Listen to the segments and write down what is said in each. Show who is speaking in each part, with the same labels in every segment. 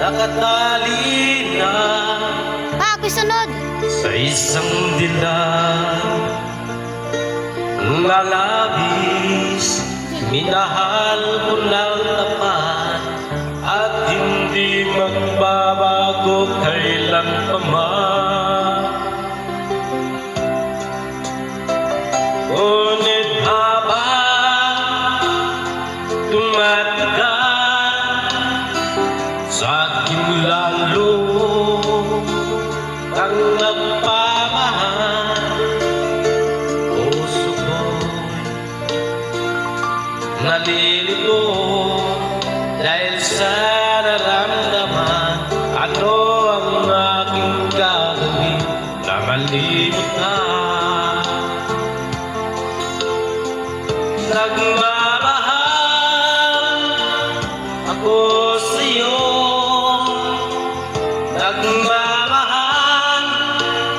Speaker 1: nakatali na
Speaker 2: Ako'y sunod.
Speaker 1: sa isang dilag na labis. Minahal ko ng tapat at hindi magbabago kailan pa man. Ngunit habang tumatagal, sa akin lalo ang nagpamahal. Puso ko'y nalilito dahil sa nararamdaman. Ano ang aking gagawin na malimot ka? Nagmamahal ako sa'yo, nagmamahal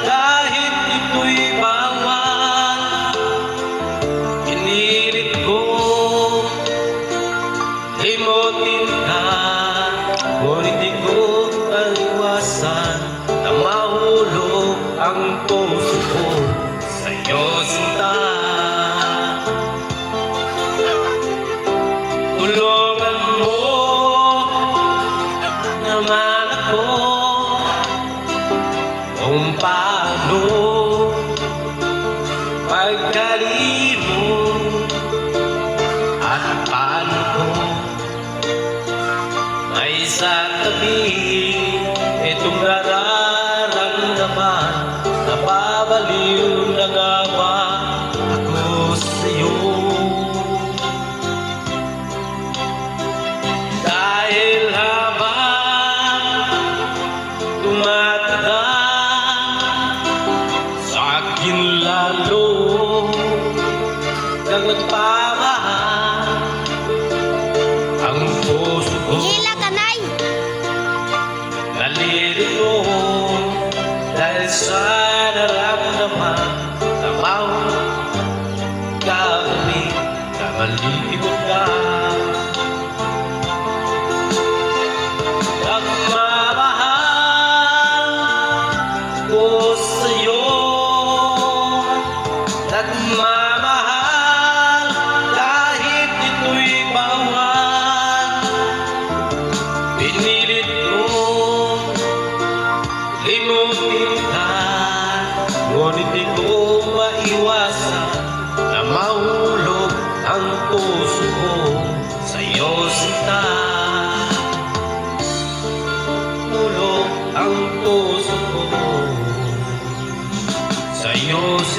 Speaker 1: kahit ito'y bawal. Pinilit ko limutin ka, ngunit di ko maiwasan na mahulog ang puso ko sa'yo, sinta. Tulungan mo naman ako kung paano magkalimot at paano ko may sasabi itong nararamdaman. Napabaliw na nga ba ako sa'yo? Dahil habang tumatagal, sa akin lalo nang nagpamahal ang puso ko.
Speaker 2: Hila ka, Nay.
Speaker 1: Nalilito dahil sa nararamdaman na mahulog gagawin na malimot ka. Nagmamahal ko sa'yo, nagmamahal kahit ito'y bawal. Pinilit ko limutin ka, ngunit di ko maiwasan na mahulog ang puso ko sa'yo, sinta. Hulog ang puso ko sa'yo, sinta.